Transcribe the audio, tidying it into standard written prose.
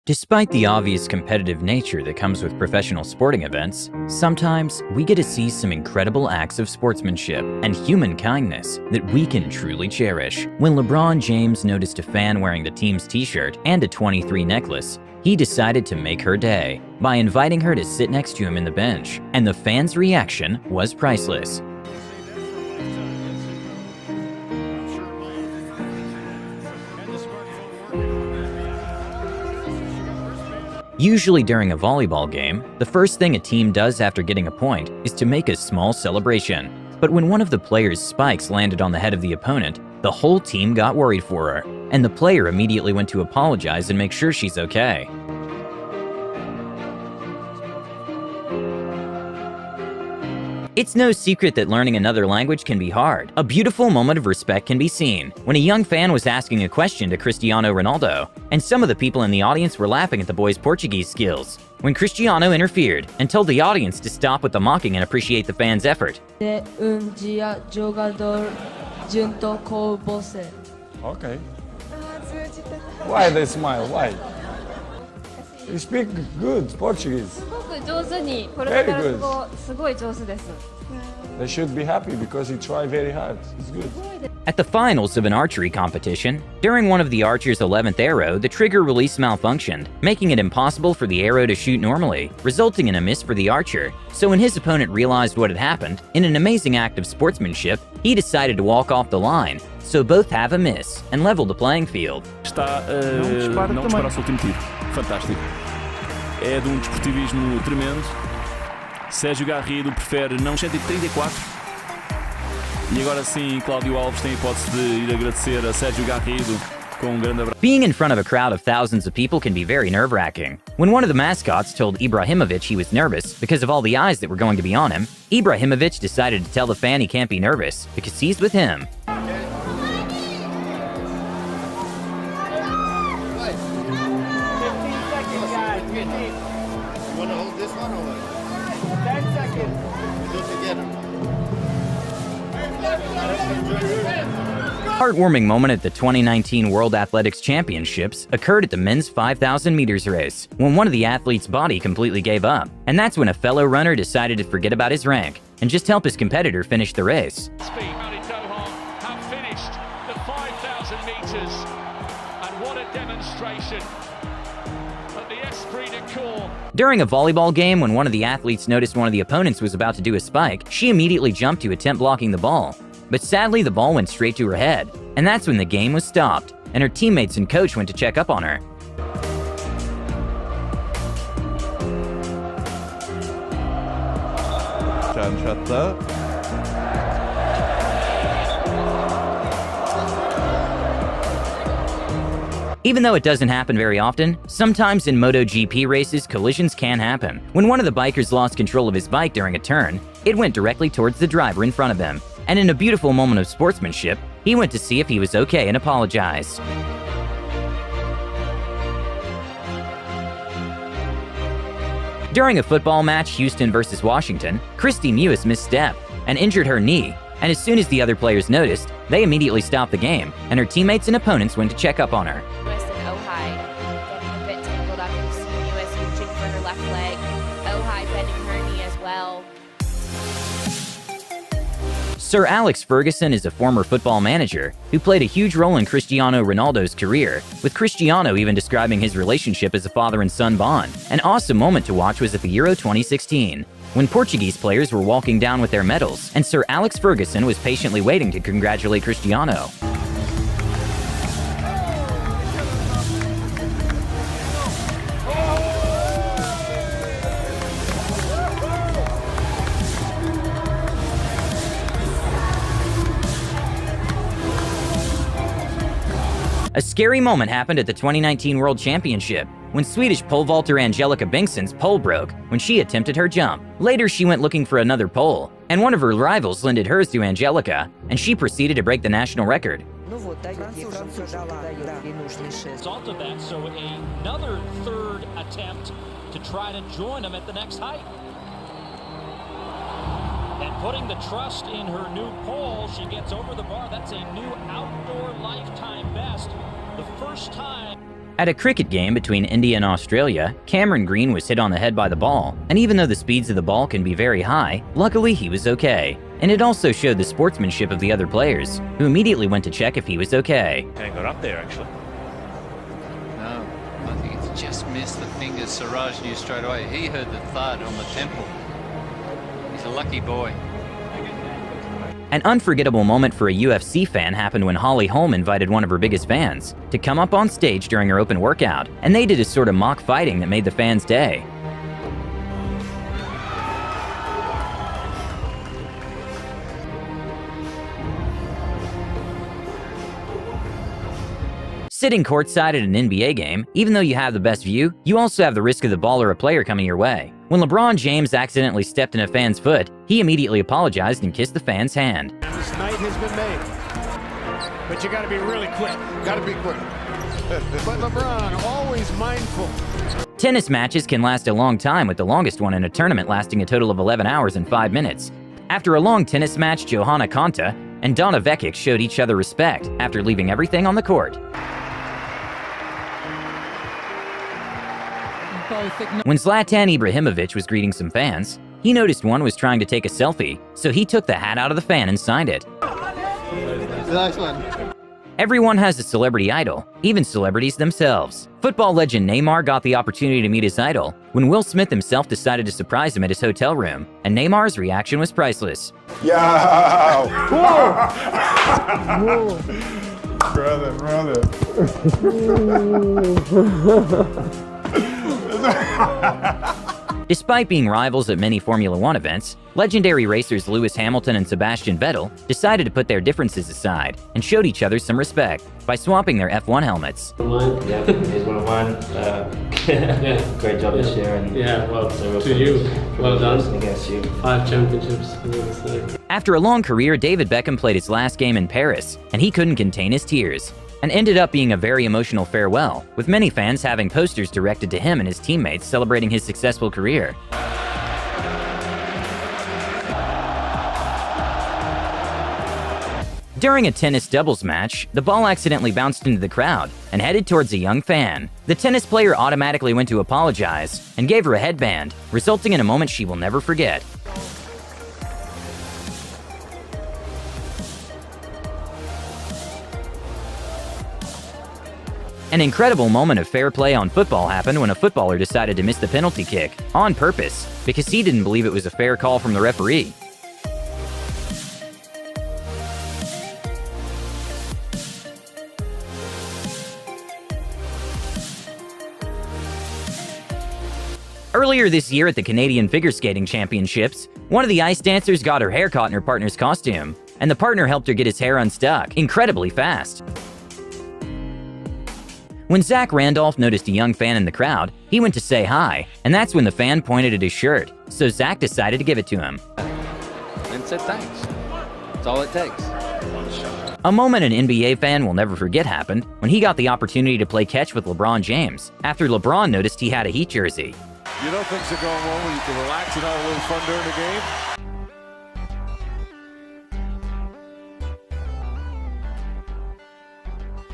Despite the obvious competitive nature that comes with professional sporting events, sometimes we get to see some incredible acts of sportsmanship and human kindness that we can truly cherish. When LeBron James noticed a fan wearing the team's t-shirt and a 23 necklace, he decided to make her day by inviting her to sit next to him in the bench, and the fan's reaction was priceless. Usually during a volleyball game, the first thing a team does after getting a point is to make a small celebration. But when one of the player's spikes landed on the head of the opponent, the whole team got worried for her, and the player immediately went to apologize and make sure she's okay. It's no secret that learning another language can be hard. A beautiful moment of respect can be seen when a young fan was asking a question to Cristiano Ronaldo, and some of the people in the audience were laughing at the boy's Portuguese skills. When Cristiano interfered and told the audience to stop with the mocking and appreciate the fan's effort. Okay. Why they smile? Why? You speak good Portuguese. Very good. They should be happy because he tried very hard. It's good. At the finals of an archery competition, during one of the archer's 11th arrow, the trigger release malfunctioned, making it impossible for the arrow to shoot normally, resulting in a miss for the archer. So when his opponent realized what had happened, in an amazing act of sportsmanship, he decided to walk off the line. So both have a miss and leveled the playing field. Não dispara o seu último tiro. Fantástico. É de desportivismo tremendo. Sérgio Garrido prefere não 134. E agora sim, Cláudio Alves tem a hipótese de ir agradecer a Sérgio Garrido com grande abraço. Being in front of a crowd of thousands of people can be very nerve-wracking. When one of the mascots told Ibrahimovic he was nervous because of all the eyes that were going to be on him, Ibrahimovic decided to tell the fan he can't be nervous because he's with him. Heartwarming moment at the 2019 World Athletics Championships occurred at the men's 5,000 meters race, when one of the athletes' body completely gave up. And that's when a fellow runner decided to forget about his rank and just help his competitor finish the race. Have finished the 5,000 meters, and what a demonstration of the esprit de corps. During a volleyball game, when one of the athletes noticed one of the opponents was about to do a spike, she immediately jumped to attempt blocking the ball. But sadly, the ball went straight to her head, and that's when the game was stopped, and her teammates and coach went to check up on her. Even though it doesn't happen very often, sometimes in MotoGP races, collisions can happen. When one of the bikers lost control of his bike during a turn, it went directly towards the driver in front of him. And in a beautiful moment of sportsmanship, he went to see if he was okay and apologized. During a football match, Houston versus Washington, Christy Mewis misstepped and injured her knee, and as soon as the other players noticed, they immediately stopped the game, and her teammates and opponents went to check up on her. Mewis and Ojai getting a bit tangled up. You see Mewis reaching for her left leg, Ojai bending her knee as well. Sir Alex Ferguson is a former football manager who played a huge role in Cristiano Ronaldo's career, with Cristiano even describing his relationship as a father and son bond. An awesome moment to watch was at the Euro 2016, when Portuguese players were walking down with their medals, and Sir Alex Ferguson was patiently waiting to congratulate Cristiano. A scary moment happened at the 2019 World Championship, when Swedish pole vaulter Angelica Bengtsson's pole broke when she attempted her jump. Later, she went looking for another pole, and one of her rivals lended hers to Angelica, and she proceeded to break the national record. Result of that, so another third attempt to try to join them at the next height. And putting the trust in her new pole, she gets over the bar. That's a new outdoor lifetime best. The first time At a cricket game between India and Australia, Cameron Green was hit on the head by the ball, and even though the speeds of the ball can be very high, luckily he was okay. And it also showed the sportsmanship of the other players, who immediately went to check if he was okay. And got up there actually. No, I think it's just missed the fingers. Siraj knew straight away. He heard the thud on the temple. He's a lucky boy. An unforgettable moment for a UFC fan happened when Holly Holm invited one of her biggest fans to come up on stage during her open workout, and they did a sort of mock fighting that made the fans' day. Sitting courtside at an NBA game, even though you have the best view, you also have the risk of the ball or a player coming your way. When LeBron James accidentally stepped in a fan's foot, he immediately apologized and kissed the fan's hand. This night has been made, but you gotta be really quick. Gotta be quick. But LeBron, always mindful. Tennis matches can last a long time, with the longest one in a tournament lasting a total of 11 hours and 5 minutes. After a long tennis match, Johanna Konta and Donna Vekic showed each other respect after leaving everything on the court. When Zlatan Ibrahimovic was greeting some fans, he noticed one was trying to take a selfie, so he took the hat out of the fan and signed it. Nice one. Everyone has a celebrity idol, even celebrities themselves. Football legend Neymar got the opportunity to meet his idol when Will Smith himself decided to surprise him at his hotel room, and Neymar's reaction was priceless. Yo! Brother. Despite being rivals at many Formula One events, legendary racers Lewis Hamilton and Sebastian Vettel decided to put their differences aside and showed each other some respect by swapping their F1 helmets. Yeah, here's one of mine. Yeah. Great job this year. And yeah, well, to you, well done. Against you. 5 championships. After a long career, David Beckham played his last game in Paris, and he couldn't contain his tears, and ended up being a very emotional farewell, with many fans having posters directed to him and his teammates celebrating his successful career. During a tennis doubles match, the ball accidentally bounced into the crowd and headed towards a young fan. The tennis player automatically went to apologize and gave her a headband, resulting in a moment she will never forget. An incredible moment of fair play on football happened when a footballer decided to miss the penalty kick on purpose because he didn't believe it was a fair call from the referee. Earlier this year at the Canadian Figure Skating Championships, one of the ice dancers got her hair caught in her partner's costume, and the partner helped her get his hair unstuck incredibly fast. When Zach Randolph noticed a young fan in the crowd, he went to say hi, and that's when the fan pointed at his shirt, so Zach decided to give it to him. And said thanks. That's all it takes. A moment an NBA fan will never forget happened when he got the opportunity to play catch with LeBron James after LeBron noticed he had a Heat jersey. You know things are going well when you can relax and have a little fun during the game?